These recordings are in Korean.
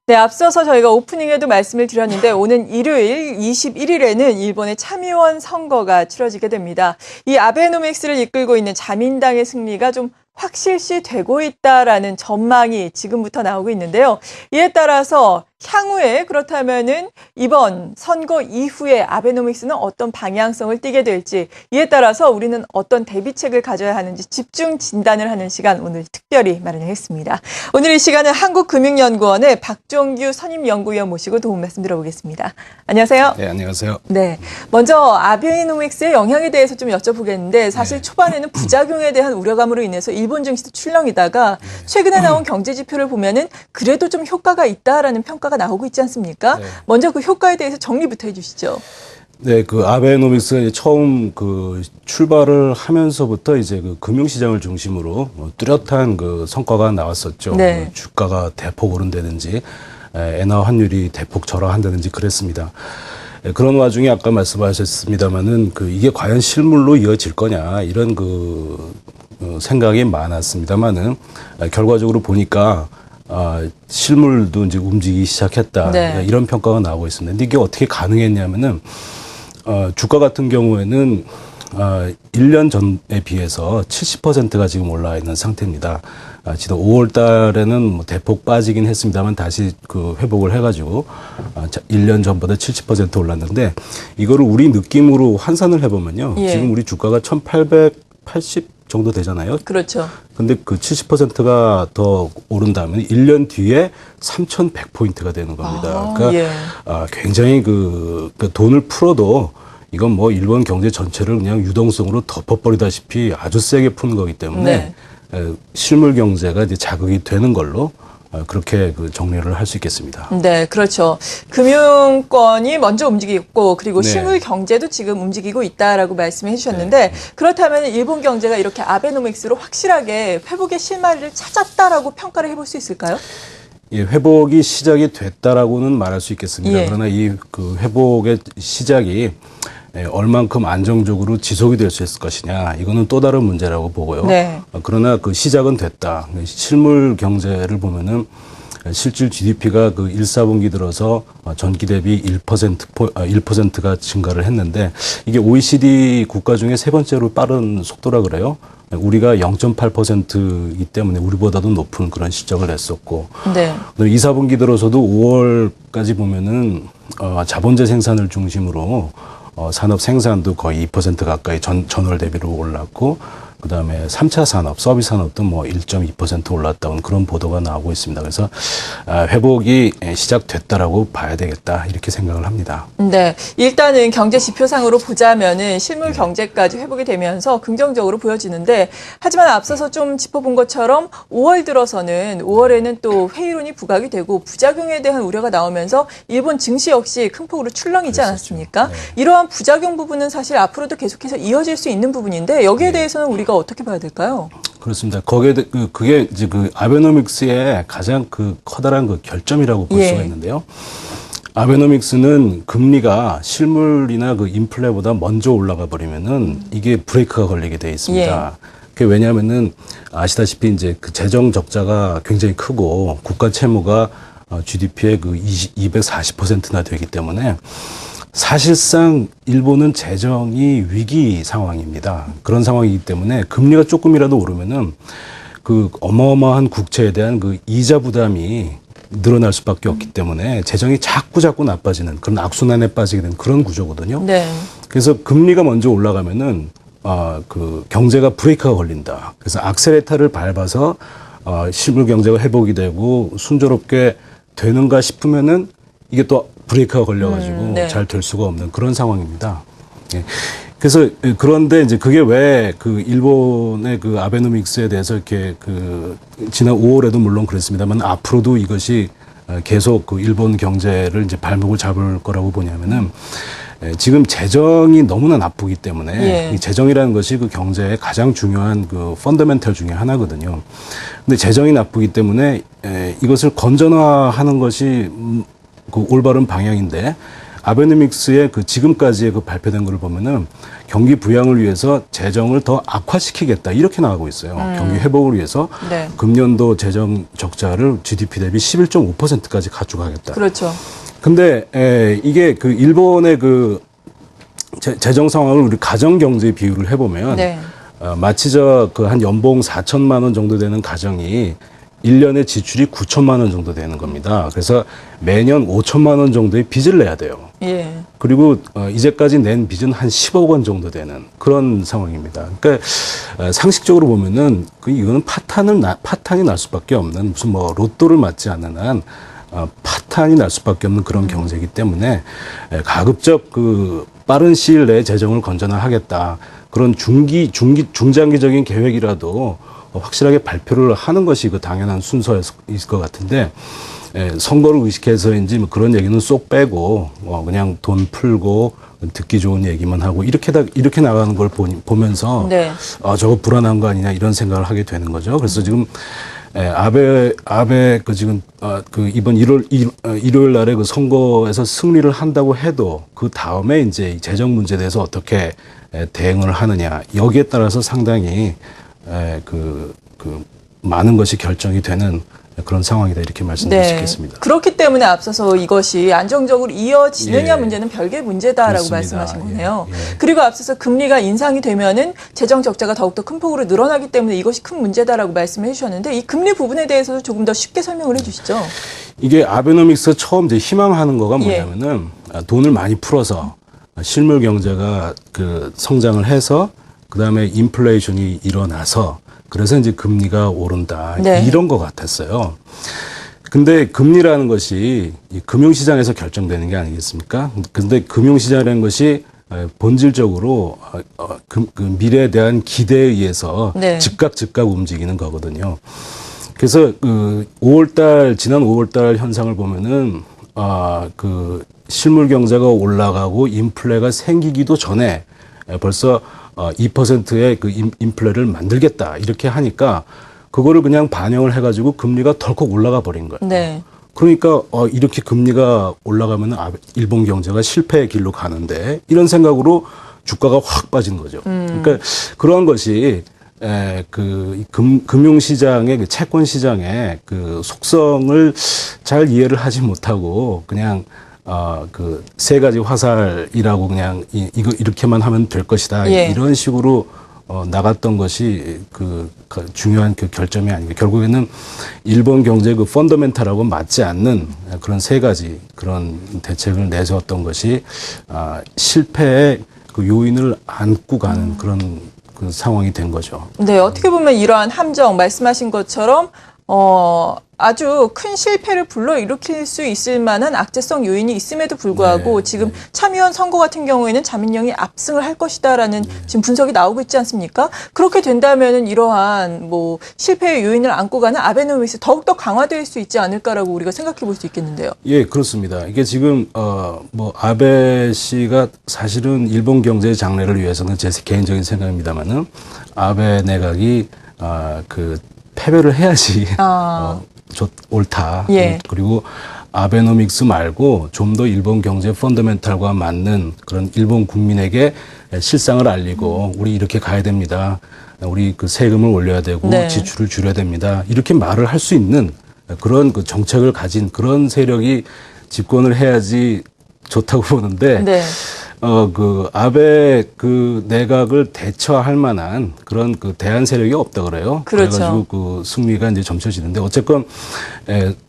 네, 앞서서 저희가 오프닝에도 말씀을 드렸는데 오는 일요일 21일에는 일본의 참의원 선거가 치러지게 됩니다. 이 아베노믹스를 이끌고 있는 자민당의 승리가 좀 확실시 되고 있다라는 전망이 지금부터 나오고 있는데요. 이에 따라서 향후에 그렇다면은 이번 선거 이후에 아베노믹스는 어떤 방향성을 띠게 될지, 이에 따라서 우리는 어떤 대비책을 가져야 하는지 집중 진단을 하는 시간 오늘 특별히 마련했습니다. 오늘 이 시간은 한국금융연구원의 박종규 선임연구위원 모시고 도움 말씀 들어보겠습니다. 안녕하세요. 네, 안녕하세요. 네, 먼저 아베노믹스의 영향에 대해서 좀 여쭤보겠는데 사실 초반에는 부작용에 대한 우려감으로 인해서 일본 증시도 출렁이다가 최근에 나온 경제 지표를 보면은 그래도 좀 효과가 있다라는 평가가 나오고 있지 않습니까? 네. 먼저 그 효과에 대해서 정리부터 해주시죠. 네, 그 아베노믹스가 처음 그 출발을 하면서부터 이제 그 금융시장을 중심으로 뚜렷한 그 성과가 나왔었죠. 네. 주가가 대폭 오른다든지 엔화 환율이 대폭 절하한다든지 그랬습니다. 그런 와중에 아까 말씀하셨습니다마는 그 이게 과연 실물로 이어질 거냐 이런 그 생각이 많았습니다마는 결과적으로 보니까 실물도 이제 움직이기 시작했다. 네. 이런 평가가 나오고 있습니다. 근데 이게 어떻게 가능했냐면은 주가 같은 경우에는 1년 전에 비해서 70%가 지금 올라 있는 상태입니다. 지난 5월 달에는 뭐 대폭 빠지긴 했습니다만 다시 그 회복을 해가지고 1년 전보다 70% 올랐는데 이거를 우리 느낌으로 환산을 해보면요. 예. 지금 우리 주가가 1880 정도 되잖아요. 그렇죠. 근데 그 70%가 더 오른다면 1년 뒤에 3,100포인트가 되는 겁니다. 그러니까 예. 굉장히 그 돈을 풀어도 이건 뭐 일본 경제 전체를 그냥 유동성으로 덮어버리다시피 아주 세게 푸는 거기 때문에 실물 경제가 이제 자극이 되는 걸로 그렇게 그 정리를 할 수 있겠습니다. 네, 그렇죠. 금융권이 먼저 움직이고 그리고 네. 실물 경제도 지금 움직이고 있다라고 말씀해 주셨는데 그렇다면 일본 경제가 이렇게 아베노믹스로 확실하게 회복의 실마리를 찾았다라고 평가를 해볼 수 있을까요? 예, 회복이 시작이 됐다라고는 말할 수 있겠습니다. 예. 그러나 이 그 회복의 시작이 얼만큼 안정적으로 지속이 될 수 있을 것이냐, 이거는 또 다른 문제라고 보고요. 네. 그러나 그 시작은 됐다. 실물 경제를 보면은 실질 GDP가 그 1, 4분기 들어서 전기 대비 1%가 증가를 했는데 이게 OECD 국가 중에 세 번째로 빠른 속도라 그래요. 우리가 0.8%이기 때문에 우리보다도 높은 그런 실적을 냈었고. 네. 2, 4분기 들어서도 5월까지 보면은 자본재 생산을 중심으로 산업 생산도 거의 2% 가까이 전월 대비로 올랐고, 그 다음에 3차 산업, 서비스 산업도 뭐 1.2% 올랐다는 그런 보도가 나오고 있습니다. 그래서 회복이 시작됐다라고 봐야 되겠다 이렇게 생각을 합니다. 네, 일단은 경제 지표상으로 보자면은 실물 경제까지 회복이 되면서 긍정적으로 보여지는데, 하지만 앞서서 좀 짚어본 것처럼 5월 들어서는 5월에는 또 회의론이 부각이 되고 부작용에 대한 우려가 나오면서 일본 증시 역시 큰 폭으로 출렁이지 않았습니까? 네. 이러한 부작용 부분은 사실 앞으로도 계속해서 이어질 수 있는 부분인데 여기에 대해서는 우리가 어떻게 봐야 될까요? 그렇습니다. 그게 이제 그 아베노믹스의 가장 그 커다란 그 결점이라고 볼 수가 있는데요. 아베노믹스는 금리가 실물이나 그 인플레보다 먼저 올라가 버리면은 이게 브레이크가 걸리게 돼 있습니다. 그게 왜냐하면은 아시다시피 이제 그 재정 적자가 굉장히 크고 국가 채무가 GDP의 그 240%나 되기 때문에 사실상 일본은 재정이 위기 상황입니다. 그런 상황이기 때문에 금리가 조금이라도 오르면은 그 어마어마한 국채에 대한 그 이자 부담이 늘어날 수밖에 없기 때문에 재정이 자꾸 나빠지는 그런 악순환에 빠지게 되는 그런 구조거든요. 네. 그래서 금리가 먼저 올라가면은 그 경제가 브레이크가 걸린다. 그래서 악셀레터를 밟아서 실물 경제가 회복이 되고 순조롭게 되는가 싶으면은 이게 또 브레이크가 걸려가지고 네. 잘 될 수가 없는 그런 상황입니다. 예. 그래서 그런데 이제 그게 왜 그 일본의 그 아베노믹스에 대해서 이렇게 그 지난 5월에도 물론 그랬습니다만 앞으로도 이것이 계속 그 일본 경제를 이제 발목을 잡을 거라고 보냐면은 지금 재정이 너무나 나쁘기 때문에 이 재정이라는 것이 그 경제의 가장 중요한 그 펀더멘털 중에 하나거든요. 근데 재정이 나쁘기 때문에 이것을 건전화하는 것이 그 올바른 방향인데 아베노믹스의 그 지금까지의 그 발표된 걸 보면은 경기 부양을 위해서 재정을 더 악화시키겠다 이렇게 나가고 있어요. 경기 회복을 위해서 네. 금년도 재정 적자를 GDP 대비 11.5%까지 가져가겠다. 그렇죠. 근데 이게 그 일본의 그 재정 상황을 우리 가정 경제 비율을 해보면 네. 마치 그 한 연봉 4천만 원 정도 되는 가정이 1년에 지출이 9천만 원 정도 되는 겁니다. 그래서 매년 5천만 원 정도의 빚을 내야 돼요. 예. 그리고 이제까지 낸 빚은 한 10억 원 정도 되는 그런 상황입니다. 그러니까 상식적으로 보면은 이거는 파탄이 날 수밖에 없는 무슨 뭐 로또를 맞지 않는 한 파탄이 날 수밖에 없는 그런 경제이기 때문에 가급적 그 빠른 시일 내에 재정을 건전화하겠다. 그런 중장기적인 계획이라도 확실하게 발표를 하는 것이 그 당연한 순서일 것 같은데 선거를 의식해서인지 뭐 그런 얘기는 쏙 빼고 그냥 돈 풀고 듣기 좋은 얘기만 하고 이렇게 나가는 걸 보면서 네. 저거 불안한 거 아니냐 이런 생각을 하게 되는 거죠. 그래서 지금 아베 지금 그 이번 일요일 날에 그 선거에서 승리를 한다고 해도 그 다음에 이제 이 재정 문제에 대해서 어떻게 대응을 하느냐 여기에 따라서 상당히 그 많은 것이 결정이 되는 그런 상황이다 이렇게 말씀드릴 수 있겠습니다. 그렇기 때문에 앞서서 이것이 안정적으로 이어지느냐 예. 문제는 별개의 문제다라고 그렇습니다. 말씀하신 거네요. 예. 그리고 앞서서 금리가 인상이 되면은 재정 적자가 더욱더 큰 폭으로 늘어나기 때문에 이것이 큰 문제다라고 말씀해 주셨는데 이 금리 부분에 대해서도 조금 더 쉽게 설명을 해 주시죠. 이게 아베노믹스 처음 이제 희망하는 거가 뭐냐면은 돈을 많이 풀어서 실물 경제가 그 성장을 해서 그다음에 인플레이션이 일어나서 그래서 이제 금리가 오른다. 네. 이런 것 같았어요. 근데 금리라는 것이 이 금융시장에서 결정되는 게 아니겠습니까? 근데 금융시장이라는 것이 본질적으로 그 미래에 대한 기대에 의해서 네. 즉각 움직이는 거거든요. 그래서 지난 5월달 현상을 보면은 그 실물 경제가 올라가고 인플레가 생기기도 전에 벌써 2%의 그 인플레를 만들겠다 이렇게 하니까 그거를 그냥 반영을 해가지고 금리가 덜컥 올라가 버린 거예요. 네. 그러니까 이렇게 금리가 올라가면은 일본 경제가 실패의 길로 가는데 이런 생각으로 주가가 확 빠진 거죠. 그러니까 그러한 것이 그 금융시장의 그 채권 시장의 그 속성을 잘 이해를 하지 못하고 그냥 그 세 가지 화살이라고 그냥 이거 이렇게만 하면 될 것이다. 예. 이런 식으로 나갔던 것이 그 중요한 그 결점이 아닌가. 결국에는 일본 경제 그 펀더멘탈하고 맞지 않는 그런 세 가지 그런 대책을 내세웠던 것이 실패의 그 요인을 안고 가는 그런 그 상황이 된 거죠. 네, 어떻게 보면 이러한 함정 말씀하신 것처럼 아주 큰 실패를 불러일으킬 수 있을 만한 악재성 요인이 있음에도 불구하고 지금 참의원 선거 같은 경우에는 자민령이 압승을 할 것이다라는 지금 분석이 나오고 있지 않습니까? 그렇게 된다면은 이러한 뭐 실패의 요인을 안고 가는 아베노믹스 더욱더 강화될 수 있지 않을까라고 우리가 생각해 볼 수 있겠는데요. 예, 그렇습니다. 이게 지금 뭐 아베 씨가 사실은 일본 경제의 장래를 위해서는 제 개인적인 생각입니다만은 아베 내각이 그 패배를 해야지 옳다. 예. 그리고 아베노믹스 말고 좀 더 일본 경제 펀더멘탈과 맞는 그런 일본 국민에게 실상을 알리고 우리 이렇게 가야 됩니다. 우리 그 세금을 올려야 되고 네. 지출을 줄여야 됩니다. 이렇게 말을 할 수 있는 그런 그 정책을 가진 그런 세력이 집권을 해야지 좋다고 보는데 네. 그 아베 그 내각을 대처할 만한 그런 그 대안 세력이 없다 그래요. 그렇죠. 그래가지고 그 승리가 이제 점쳐지는데 어쨌건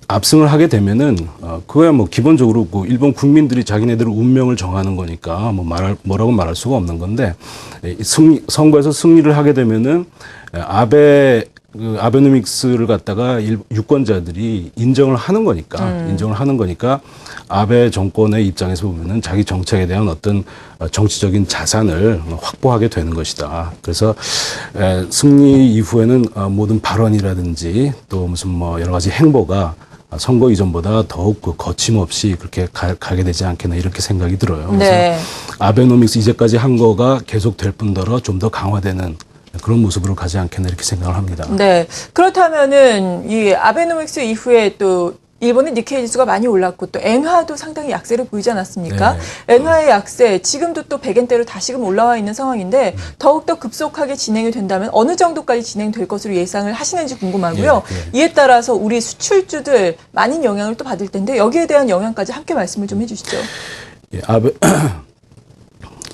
압승을 하게 되면은 그거야 뭐 기본적으로 그 일본 국민들이 자기네들 운명을 정하는 거니까 뭐 뭐라고 말할 수가 없는 건데 선거에서 승리를 하게 되면은 아베노믹스를 갖다가 유권자들이 인정을 하는 거니까 아베 정권의 입장에서 보면은 자기 정책에 대한 어떤 정치적인 자산을 확보하게 되는 것이다. 그래서 승리 이후에는 모든 발언이라든지 또 무슨 뭐 여러 가지 행보가 선거 이전보다 더욱 그 거침없이 그렇게 가게 되지 않겠나 이렇게 생각이 들어요. 그래서 네. 아베노믹스 이제까지 한 거가 계속 될 뿐더러 좀 더 강화되는 그런 모습으로 가지 않겠나 이렇게 생각을 합니다. 네. 그렇다면은 이 아베노믹스 이후에 또 일본의 니케이 지수가 많이 올랐고 또 엔화도 상당히 약세를 보이지 않았습니까? 네. 엔화의 약세, 지금도 또 100엔대로 다시금 올라와 있는 상황인데 더욱더 급속하게 진행이 된다면 어느 정도까지 진행될 것으로 예상을 하시는지 궁금하고요. 이에 따라서 우리 수출주들 많은 영향을 또 받을 텐데 여기에 대한 영향까지 함께 말씀을 좀 해주시죠. 예,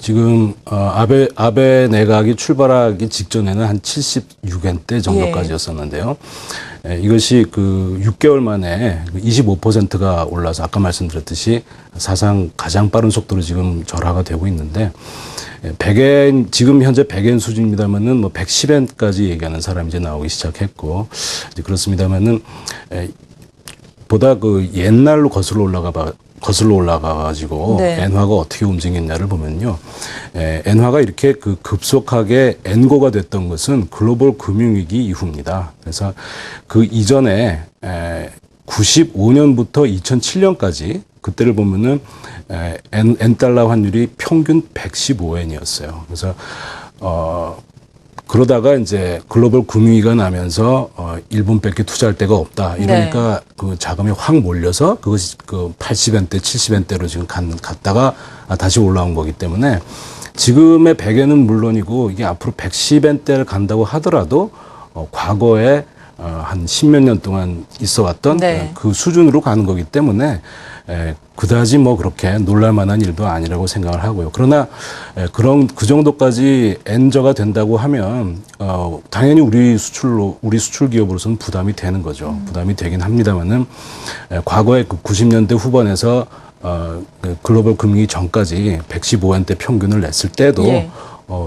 지금 아베 내각이 출발하기 직전에는 한 76엔대 정도까지였었는데요. 이것이 그 6개월 만에 25%가 올라서 아까 말씀드렸듯이 사상 가장 빠른 속도로 지금 절하가 되고 있는데 100엔 지금 현재 100엔 수준입니다만은 뭐 110엔까지 얘기하는 사람이 이제 나오기 시작했고 이제 그렇습니다만은 보다 그 옛날로 거슬러 올라가가지고 네. 엔화가 어떻게 움직였냐를 보면요. 엔화가 이렇게 그 급속하게 엔고가 됐던 것은 글로벌 금융위기 이후입니다. 그래서 그 이전에 95년부터 2007년까지 그때를 보면은 엔달러 환율이 평균 115엔이었어요. 그래서 그러다가 이제 글로벌 금융위기가 나면서 일본밖에 투자할 데가 없다. 이러니까 그 자금이 확 몰려서 그것이 그 80엔대, 70엔대로 지금 갔다가 다시 올라온 거기 때문에 지금의 100엔은 물론이고 이게 앞으로 110엔대를 간다고 하더라도 과거에 한 10몇 년 동안 있어 왔던 그 수준으로 가는 거기 때문에 그다지 뭐 그렇게 놀랄 만한 일도 아니라고 생각을 하고요. 그러나 그 정도까지 엔저가 된다고 하면 당연히 우리 수출 기업으로서는 부담이 되는 거죠. 부담이 되긴 합니다만은 과거에 그 90년대 후반에서 그 글로벌 금융위 전까지 115엔대 평균을 냈을 때도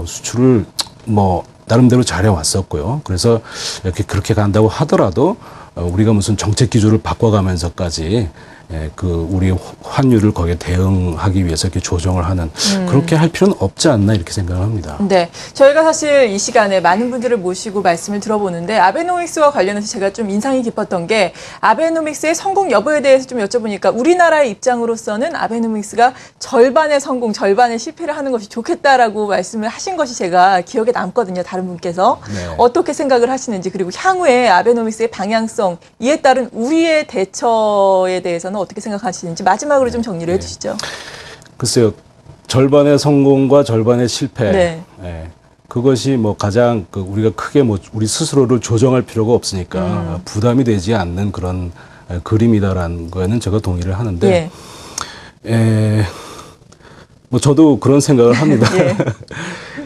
수출을 뭐 나름대로 잘해왔었고요. 그래서 이렇게 그렇게 간다고 하더라도 우리가 무슨 정책 기조를 바꿔가면서까지 그 우리 환율을 거기에 대응하기 위해서 이렇게 조정을 하는 그렇게 할 필요는 없지 않나 이렇게 생각을 합니다. 네, 저희가 사실 이 시간에 많은 분들을 모시고 말씀을 들어보는데 아베노믹스와 관련해서 제가 좀 인상이 깊었던 게 아베노믹스의 성공 여부에 대해서 좀 여쭤보니까 우리나라의 입장으로서는 아베노믹스가 절반의 성공, 절반의 실패를 하는 것이 좋겠다라고 말씀을 하신 것이 제가 기억에 남거든요. 다른 분께서. 어떻게 생각을 하시는지 그리고 향후에 아베노믹스의 방향성, 이에 따른 우리의 대처에 대해서는 어떻게 생각하시는지 마지막으로 좀 정리를 해주시죠. 글쎄요. 절반의 성공과 절반의 실패. 그것이 뭐 가장 우리가 크게 뭐 우리 스스로를 조정할 필요가 없으니까 부담이 되지 않는 그런 그림이다라는 거에는 제가 동의를 하는데, 뭐 저도 그런 생각을 합니다.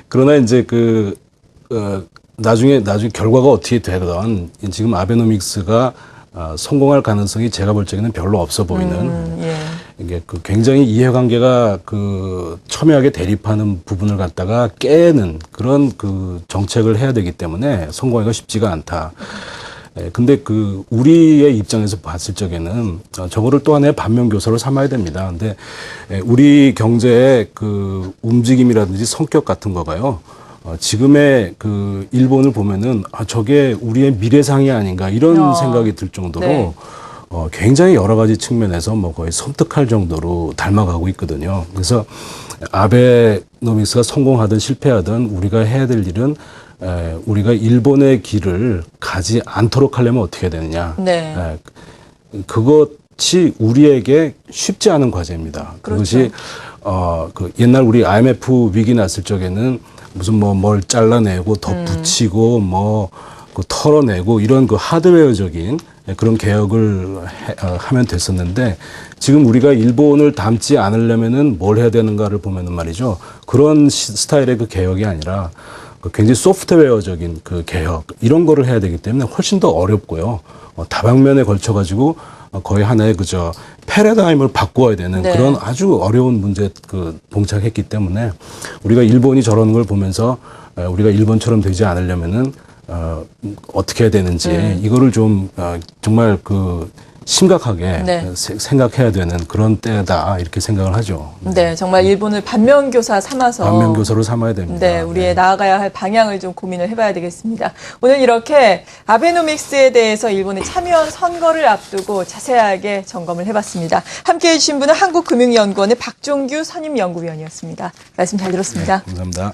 그러나 이제 나중에 결과가 어떻게 되든 지금 아베노믹스가 성공할 가능성이 제가 볼 적에는 별로 없어 보이는 이게 굉장히 이해관계가 첨예하게 대립하는 부분을 갖다가 깨는 그런 정책을 해야 되기 때문에 성공하기가 쉽지가 않다. 근데 우리의 입장에서 봤을 적에는 저거를 또 하나의 반면교사로 삼아야 됩니다. 근데 우리 경제의 움직임이라든지 성격 같은 거가요. 지금의 일본을 보면은 저게 우리의 미래상이 아닌가 이런 생각이 들 정도로 굉장히 여러 가지 측면에서 뭐 거의 섬뜩할 정도로 닮아가고 있거든요. 그래서 아베노믹스가 성공하든 실패하든 우리가 해야 될 일은 우리가 일본의 길을 가지 않도록 하려면 어떻게 해야 되느냐. 그것이 우리에게 쉽지 않은 과제입니다. 그것이 옛날 우리 IMF 위기 났을 적에는 무슨 뭘 잘라내고 덧붙이고 털어내고 이런 하드웨어적인 그런 개혁을 하면 됐었는데 지금 우리가 일본을 닮지 않으려면은 뭘 해야 되는가를 보면은 말이죠. 그런 스타일의 개혁이 아니라 굉장히 소프트웨어적인 개혁 이런 거를 해야 되기 때문에 훨씬 더 어렵고요. 다방면에 걸쳐 가지고 거의 하나의 패러다임을 바꾸어야 되는 그런 아주 어려운 문제에 봉착했기 때문에 우리가 일본이 저러는 걸 보면서 우리가 일본처럼 되지 않으려면은 어떻게 해야 되는지 이거를 좀 정말 심각하게 생각해야 되는 그런 때다 이렇게 생각을 하죠. 네, 정말 일본을 반면교사 삼아서 반면교사로 삼아야 됩니다. 우리의 나아가야 할 방향을 좀 고민을 해봐야 되겠습니다. 오늘 이렇게 아베노믹스에 대해서 일본의 참여연 선거를 앞두고 자세하게 점검을 해봤습니다. 함께해 주신 분은 한국금융연구원의 박종규 선임연구위원이었습니다. 말씀 잘 들었습니다. 감사합니다.